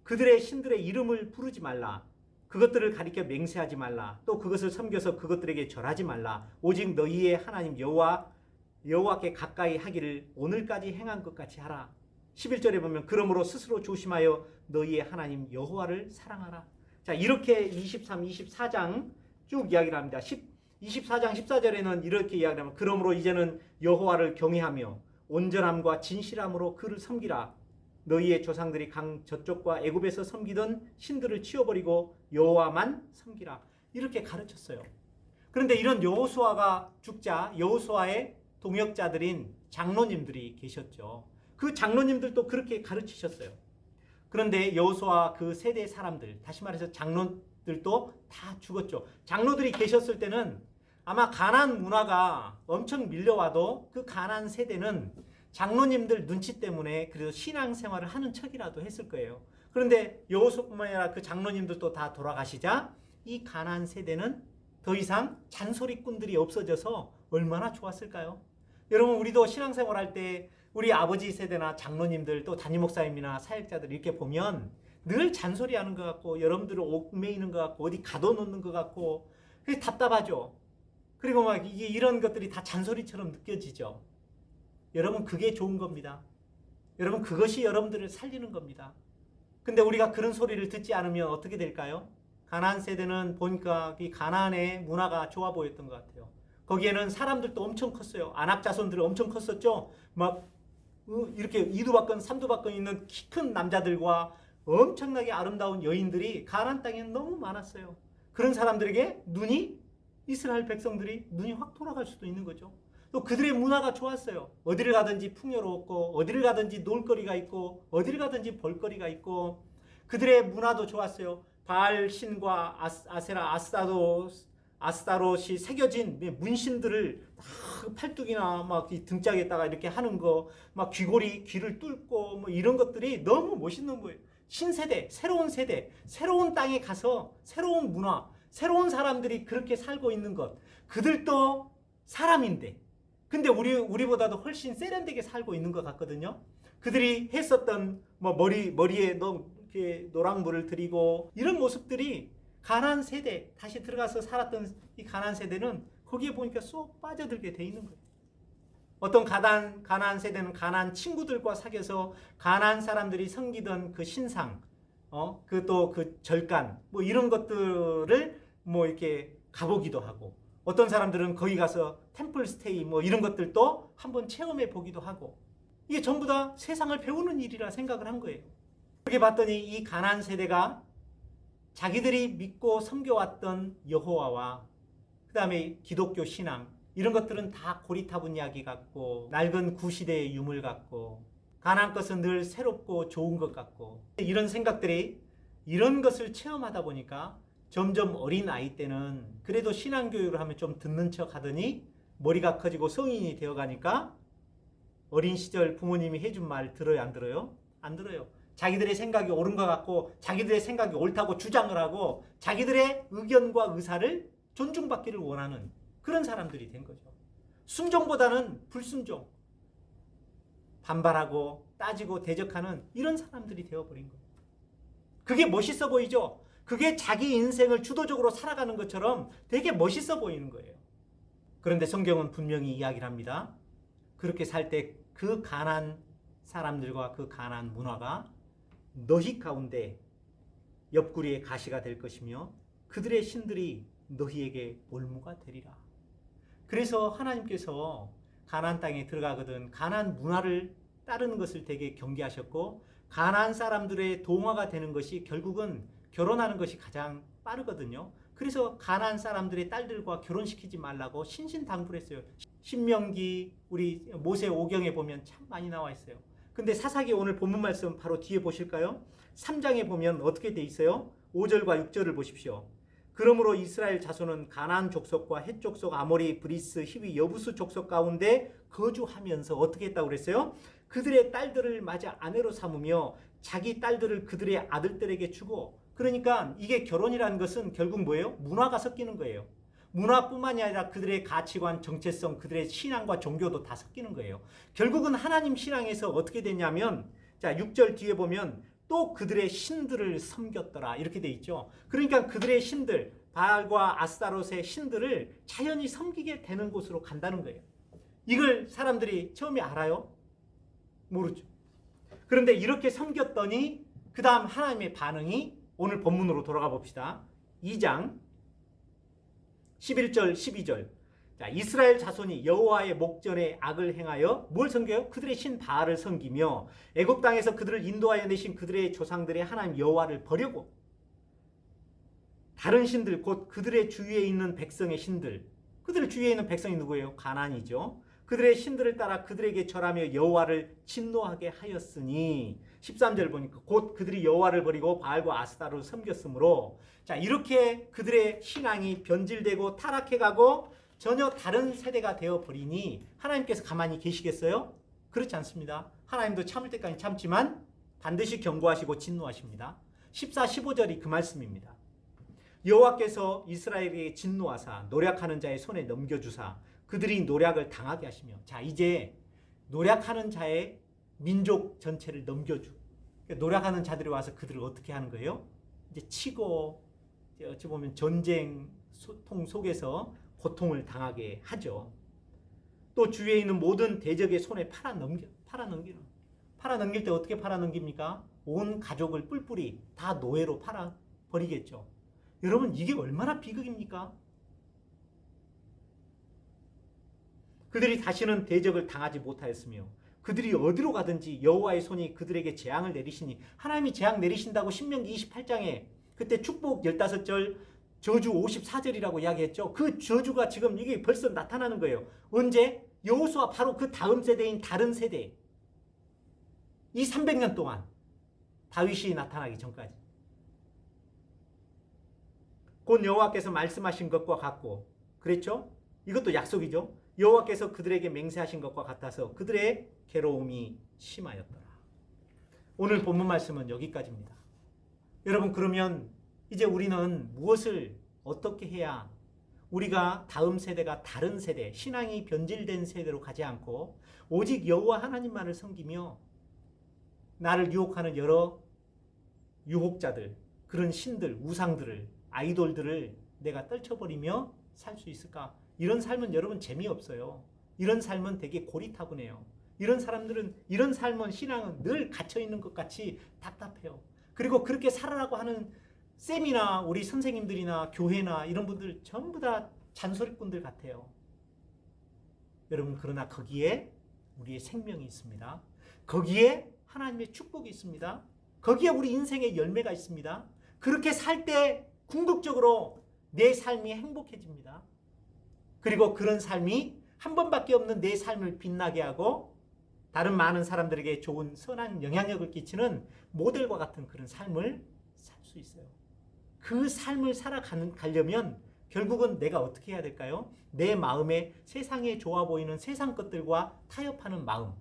그들의 신들의 이름을 부르지 말라. 그것들을 가리켜 맹세하지 말라. 또 그것을 섬겨서 그것들에게 절하지 말라. 오직 너희의 하나님 여호와께 가까이 하기를 오늘까지 행한 것 같이 하라. 11절에 보면 그러므로 스스로 조심하여 너희의 하나님 여호와를 사랑하라. 자, 이렇게 23, 24장 쭉 이야기를 합니다. 24장 14절에는 이렇게 이야기를 하면 그러므로 이제는 여호와를 경외하며 온전함과 진실함으로 그를 섬기라. 너희의 조상들이 강 저쪽과 애굽에서 섬기던 신들을 치워버리고 여호와만 섬기라. 이렇게 가르쳤어요. 그런데 이런 여호수아가 죽자 여호수아의 동역자들인 장로님들이 계셨죠. 그 장로님들도 그렇게 가르치셨어요. 그런데 여호수아 그 세대 사람들, 다시 말해서 장로들도 다 죽었죠. 장로들이 계셨을 때는 아마 가나안 문화가 엄청 밀려와도 그 가나안 세대는 장로님들 눈치 때문에 그래도 신앙생활을 하는 척이라도 했을 거예요. 그런데 여호수아뿐만 아니라 그 장로님들도 다 돌아가시자 이 가나안 세대는 더 이상 잔소리꾼들이 없어져서 얼마나 좋았을까요? 여러분, 우리도 신앙생활 할 때 우리 아버지 세대나 장로님들 또 담임 목사님이나 사역자들 이렇게 보면 늘 잔소리하는 것 같고 여러분들을 옥매이는 것 같고 어디 가둬놓는 것 같고 그게 답답하죠. 그리고 막 이게 이런 것들이 다 잔소리처럼 느껴지죠. 여러분, 그게 좋은 겁니다. 여러분, 그것이 여러분들을 살리는 겁니다. 근데 우리가 그런 소리를 듣지 않으면 어떻게 될까요? 가나안 세대는 보니까 이 가나안의 문화가 좋아 보였던 것 같아요. 거기에는 사람들도 엄청 컸어요. 안악 자손들이 엄청 컸었죠. 막 이렇게 이두박근 삼두박근 있는 키 큰 남자들과 엄청나게 아름다운 여인들이 가나안 땅에 너무 많았어요. 그런 사람들에게 이스라엘 백성들이 눈이 확 돌아갈 수도 있는 거죠. 또 그들의 문화가 좋았어요. 어디를 가든지 풍요로웠고 어디를 가든지 놀거리가 있고 어디를 가든지 볼거리가 있고 그들의 문화도 좋았어요. 바알 신과 아세라 아스타롯이 새겨진 문신들을 막 팔뚝이나 막 이 등짝에다가 이렇게 하는 거, 막 귀를 뚫고 뭐 이런 것들이 너무 멋있는 거예요. 신세대, 새로운 세대, 새로운 땅에 가서 새로운 문화, 새로운 사람들이 그렇게 살고 있는 것. 그들도 사람인데, 근데 우리보다도 훨씬 세련되게 살고 있는 것 같거든요. 그들이 했었던 뭐 머리에 이렇게 노랑물을 들이고 이런 모습들이 가나안 세대, 다시 들어가서 살았던 이 가나안 세대는 거기에 보니까 쏙 빠져들게 돼 있는 거예요. 어떤 가나안 세대는 가나안 친구들과 사귀어서 가나안 사람들이 섬기던 그 신상, 그 절간, 뭐 이런 것들을 뭐 이렇게 가보기도 하고, 어떤 사람들은 거기 가서 템플 스테이 뭐 이런 것들도 한번 체험해 보기도 하고, 이게 전부 다 세상을 배우는 일이라 생각을 한 거예요. 그렇게 봤더니 이 가나안 세대가 자기들이 믿고 섬겨왔던 여호와와 그 다음에 기독교 신앙 이런 것들은 다 고리타분 이야기 같고 낡은 구시대의 유물 같고 가나안 것은 늘 새롭고 좋은 것 같고 이런 생각들이 이런 것을 체험하다 보니까 점점 어린 아이 때는 그래도 신앙교육을 하면 좀 듣는 척 하더니 머리가 커지고 성인이 되어가니까 어린 시절 부모님이 해준 말 들어요 안 들어요? 안 들어요. 자기들의 생각이 옳은 것 같고 자기들의 생각이 옳다고 주장을 하고 자기들의 의견과 의사를 존중받기를 원하는 그런 사람들이 된 거죠. 순종보다는 불순종, 반발하고 따지고 대적하는 이런 사람들이 되어버린 거예요. 그게 멋있어 보이죠? 그게 자기 인생을 주도적으로 살아가는 것처럼 되게 멋있어 보이는 거예요. 그런데 성경은 분명히 이야기를 합니다. 그렇게 살 때 그 가나안 사람들과 그 가나안 문화가 너희 가운데 옆구리에 가시가 될 것이며 그들의 신들이 너희에게 올무가 되리라. 그래서 하나님께서 가나안 땅에 들어가거든 가나안 문화를 따르는 것을 되게 경계하셨고 가나안 사람들의 동화가 되는 것이 결국은 결혼하는 것이 가장 빠르거든요. 그래서 가나안 사람들의 딸들과 결혼시키지 말라고 신신당부했어요. 신명기 우리 모세 오경에 보면 참 많이 나와 있어요. 근데 사사기 오늘 본문 말씀 바로 뒤에 보실까요? 3장에 보면 어떻게 돼 있어요? 5절과 6절을 보십시오. 그러므로 이스라엘 자손은 가나안 족속과 헷 족속, 아모리, 브리스, 히위, 여부스 족속 가운데 거주하면서 어떻게 했다고 그랬어요? 그들의 딸들을 맞아 아내로 삼으며 자기 딸들을 그들의 아들들에게 주고, 그러니까 이게 결혼이라는 것은 결국 뭐예요? 문화가 섞이는 거예요. 문화뿐만이 아니라 그들의 가치관, 정체성, 그들의 신앙과 종교도 다 섞이는 거예요. 결국은 하나님 신앙에서 어떻게 됐냐면, 자 6절 뒤에 보면 또 그들의 신들을 섬겼더라 이렇게 돼 있죠. 그러니까 그들의 신들, 바알과 아스타롯의 신들을 자연히 섬기게 되는 곳으로 간다는 거예요. 이걸 사람들이 처음에 알아요? 모르죠. 그런데 이렇게 섬겼더니 그 다음 하나님의 반응이 오늘 본문으로 돌아가 봅시다. 2장 11절 12절. 자, 이스라엘 자손이 여호와의 목전에 악을 행하여 뭘 섬겨요? 그들의 신 바알을 섬기며 애굽 땅에서 그들을 인도하여 내신 그들의 조상들의 하나님 여호와를 버리고 다른 신들 곧 그들의 주위에 있는 백성의 신들, 그들의 주위에 있는 백성이 누구예요? 가나안이죠. 그들의 신들을 따라 그들에게 절하며 여호와를 진노하게 하였으니 13절 보니까 곧 그들이 여호와를 버리고 바알과 아스타롯을 섬겼으므로, 자 이렇게 그들의 신앙이 변질되고 타락해가고 전혀 다른 세대가 되어버리니 하나님께서 가만히 계시겠어요? 그렇지 않습니다. 하나님도 참을 때까지 참지만 반드시 경고하시고 진노하십니다. 14, 15절이 그 말씀입니다. 여호와께서 이스라엘에게 진노하사 노략하는 자의 손에 넘겨주사 그들이 노략을 당하게 하시며, 자 이제 노략하는 자의 민족 전체를 넘겨주, 그러니까 노략하는 자들이 와서 그들을 어떻게 하는 거예요? 이제 치고 이제 어찌 보면 전쟁 소통 속에서 고통을 당하게 하죠. 또 주위에 있는 모든 대적의 손에 팔아넘길 때 어떻게 팔아넘깁니까? 온 가족을 뿔뿔이 다 노예로 팔아버리겠죠. 여러분 이게 얼마나 비극입니까? 그들이 다시는 대적을 당하지 못하였으며 그들이 어디로 가든지 여호와의 손이 그들에게 재앙을 내리시니, 하나님이 재앙 내리신다고 신명기 28장에 그때 축복 15절 저주 54절이라고 이야기했죠. 그 저주가 지금 이게 벌써 나타나는 거예요. 언제? 여호수아 바로 그 다음 세대인 다른 세대, 이 300년 동안 다윗이 나타나기 전까지. 곧 여호와께서 말씀하신 것과 같고, 그랬죠? 이것도 약속이죠. 여호와께서 그들에게 맹세하신 것과 같아서 그들의 괴로움이 심하였더라. 오늘 본문 말씀은 여기까지입니다. 여러분, 그러면 이제 우리는 무엇을 어떻게 해야 우리가 다음 세대가 다른 세대, 신앙이 변질된 세대로 가지 않고 오직 여호와 하나님만을 섬기며 나를 유혹하는 여러 유혹자들, 그런 신들, 우상들을, 아이돌들을 내가 떨쳐버리며 살 수 있을까? 이런 삶은 여러분 재미없어요. 이런 삶은 되게 고리타분해요. 이런 사람들은, 이런 삶은, 신앙은 늘 갇혀있는 것 같이 답답해요. 그리고 그렇게 살아라고 하는 쌤이나 우리 선생님들이나 교회나 이런 분들 전부 다 잔소리꾼들 같아요. 여러분, 그러나 거기에 우리의 생명이 있습니다. 거기에 하나님의 축복이 있습니다. 거기에 우리 인생의 열매가 있습니다. 그렇게 살 때 궁극적으로 내 삶이 행복해집니다. 그리고 그런 삶이 한 번밖에 없는 내 삶을 빛나게 하고 다른 많은 사람들에게 좋은 선한 영향력을 끼치는 모델과 같은 그런 삶을 살 수 있어요. 그 삶을 살아가려면 결국은 내가 어떻게 해야 될까요? 내 마음에 세상에 좋아 보이는 세상 것들과 타협하는 마음.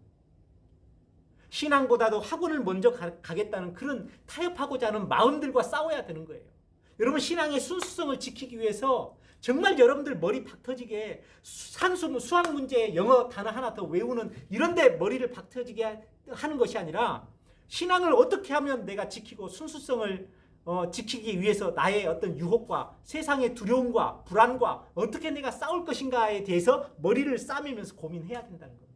신앙보다도 학원을 먼저 가겠다는 그런 타협하고자 하는 마음들과 싸워야 되는 거예요. 여러분, 신앙의 순수성을 지키기 위해서 정말 여러분들 머리 박 터지게 산수, 수학 문제, 영어 단어 하나 더 외우는 이런 데 머리를 박 터지게 하는 것이 아니라 신앙을 어떻게 하면 내가 지키고 순수성을 지키기 위해서 나의 어떤 유혹과 세상의 두려움과 불안과 어떻게 내가 싸울 것인가에 대해서 머리를 싸매면서 고민해야 된다는 겁니다.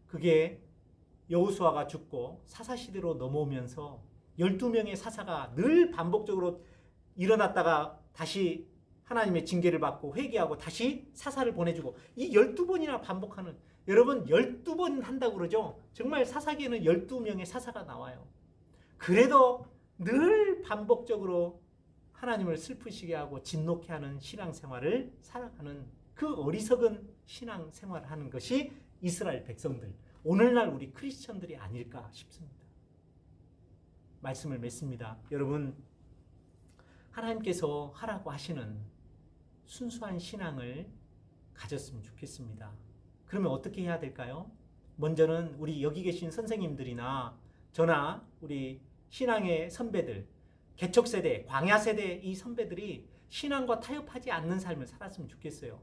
그게 여호수아가 죽고 사사시대로 넘어오면서 12명의 사사가 늘 반복적으로 일어났다가 다시 하나님의 징계를 받고 회개하고 다시 사사를 보내주고 이 12번이나 반복하는, 여러분 12번 한다고 그러죠. 정말 사사기에는 12명의 사사가 나와요. 그래도 늘 반복적으로 하나님을 슬프시게 하고 진노케 하는 신앙생활을 살아가는 그 어리석은 신앙생활을 하는 것이 이스라엘 백성들, 오늘날 우리 크리스천들이 아닐까 싶습니다. 말씀을 맺습니다. 여러분, 하나님께서 하라고 하시는 순수한 신앙을 가졌으면 좋겠습니다. 그러면 어떻게 해야 될까요? 먼저는 우리 여기 계신 선생님들이나 저나 우리 신앙의 선배들, 개척세대, 광야세대 이 선배들이 신앙과 타협하지 않는 삶을 살았으면 좋겠어요.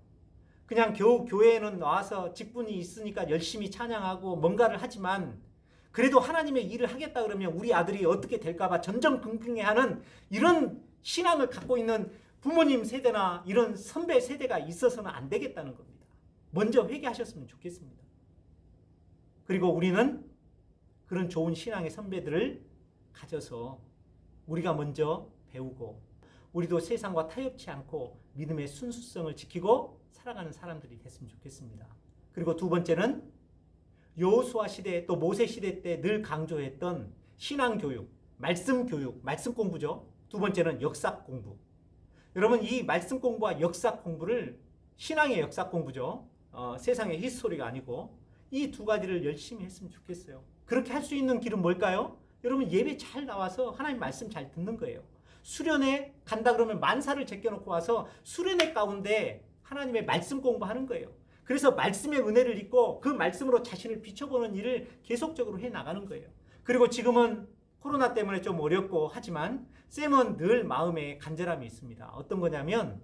그냥 겨우 교회에는 나와서 직분이 있으니까 열심히 찬양하고 뭔가를 하지만 그래도 하나님의 일을 하겠다 그러면 우리 아들이 어떻게 될까봐 전전긍긍해하는 이런 신앙을 갖고 있는 부모님 세대나 이런 선배 세대가 있어서는 안 되겠다는 겁니다. 먼저 회개하셨으면 좋겠습니다. 그리고 우리는 그런 좋은 신앙의 선배들을 가져서 우리가 먼저 배우고 우리도 세상과 타협치 않고 믿음의 순수성을 지키고 살아가는 사람들이 됐으면 좋겠습니다. 그리고 두 번째는 여호수아 시대 또 모세 시대 때 늘 강조했던 신앙 교육, 말씀 교육, 말씀 공부죠. 두 번째는 역사 공부. 여러분, 이 말씀 공부와 역사 공부를, 신앙의 역사 공부죠. 세상의 히스토리가 아니고 이 두 가지를 열심히 했으면 좋겠어요. 그렇게 할 수 있는 길은 뭘까요? 여러분, 예배 잘 나와서 하나님 말씀 잘 듣는 거예요. 수련회 간다 그러면 만사를 제껴놓고 와서 수련회 가운데 하나님의 말씀 공부하는 거예요. 그래서 말씀의 은혜를 입고 그 말씀으로 자신을 비춰보는 일을 계속적으로 해나가는 거예요. 그리고 지금은 코로나 때문에 좀 어렵고 하지만 쌤은 늘 마음에 간절함이 있습니다. 어떤 거냐면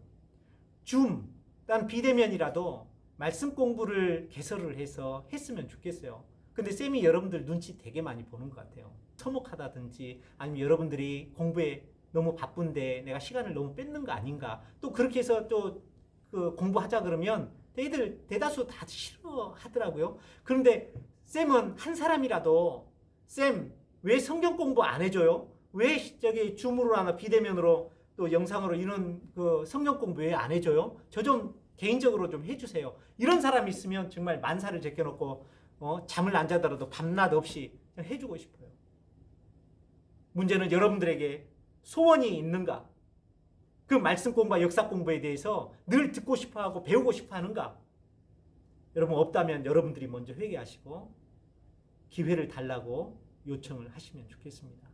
줌, 단 비대면이라도 말씀 공부를 개설을 해서 했으면 좋겠어요. 근데 쌤이 여러분들 눈치 되게 많이 보는 것 같아요. 서먹하다든지 아니면 여러분들이 공부에 너무 바쁜데 내가 시간을 너무 뺏는 거 아닌가. 또 그렇게 해서 또 그 공부하자 그러면 애들 대다수 다 싫어하더라고요. 그런데 쌤은 한 사람이라도 쌤 왜 성경 공부 안 해줘요? 왜 저기 줌으로나 비대면으로 또 영상으로 이런 그 성경 공부 왜 안 해줘요? 저 좀 개인적으로 좀 해주세요. 이런 사람이 있으면 정말 만사를 제껴놓고 잠을 안 자더라도 밤낮 없이 해주고 싶어요. 문제는 여러분들에게 소원이 있는가? 그 말씀 공부와 역사 공부에 대해서 늘 듣고 싶어하고 배우고 싶어하는가? 여러분 없다면 여러분들이 먼저 회개하시고 기회를 달라고 요청을 하시면 좋겠습니다.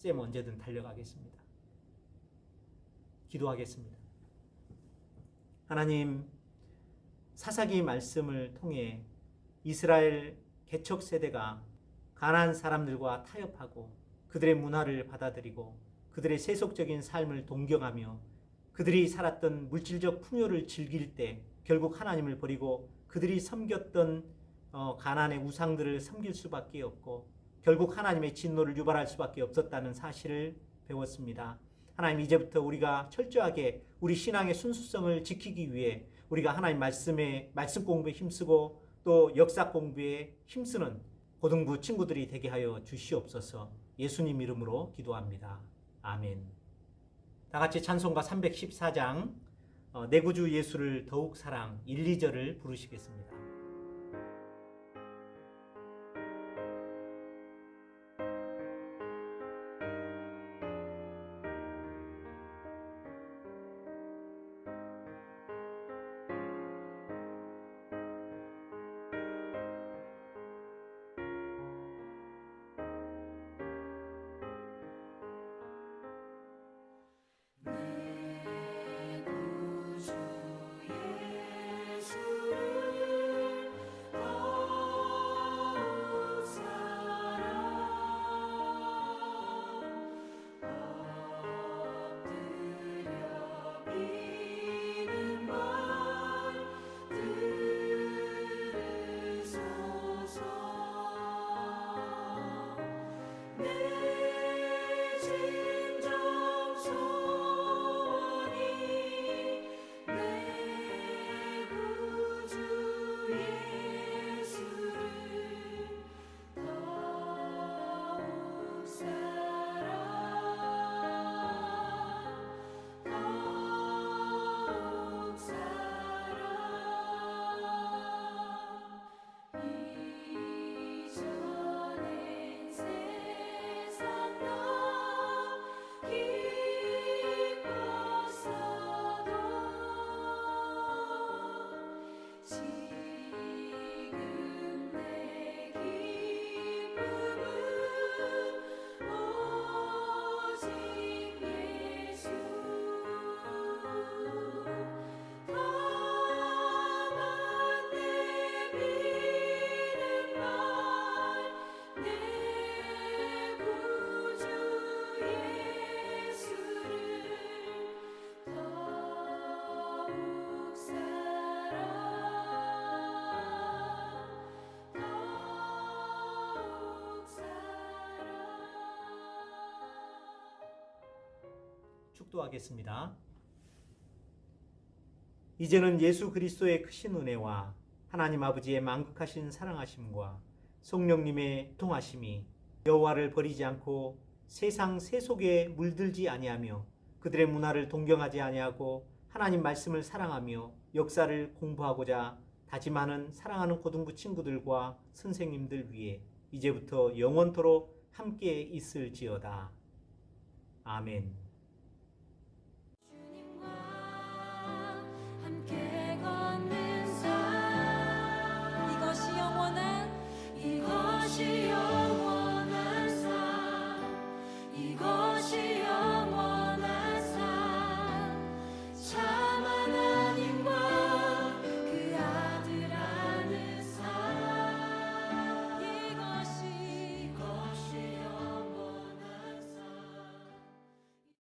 쌤 언제든 달려가겠습니다. 기도하겠습니다. 하나님, 사사기 말씀을 통해 이스라엘 개척 세대가 가나안 사람들과 타협하고 그들의 문화를 받아들이고 그들의 세속적인 삶을 동경하며 그들이 살았던 물질적 풍요를 즐길 때 결국 하나님을 버리고 그들이 섬겼던 가나안의 우상들을 섬길 수밖에 없고 결국 하나님의 진노를 유발할 수밖에 없었다는 사실을 배웠습니다. 하나님, 이제부터 우리가 철저하게 우리 신앙의 순수성을 지키기 위해 우리가 하나님 말씀 공부에 힘쓰고 또 역사 공부에 힘쓰는 고등부 친구들이 되게 하여 주시옵소서. 예수님 이름으로 기도합니다. 아멘. 다 같이 찬송가 314장 내 구주 예수를 더욱 사랑 1, 2절을 부르시겠습니다. 축도하겠습니다. 이제는 예수 그리스도의 크신 은혜와 하나님 아버지의 만극하신 사랑하심과 성령님의 통하심이 여호와를 버리지 않고 세상 세속에 물들지 아니하며 그들의 문화를 동경하지 아니하고 하나님 말씀을 사랑하며 역사를 공부하고자 다짐하는 사랑하는 고등부 친구들과 선생님들 위해 이제부터 영원토록 함께 있을지어다. 아멘.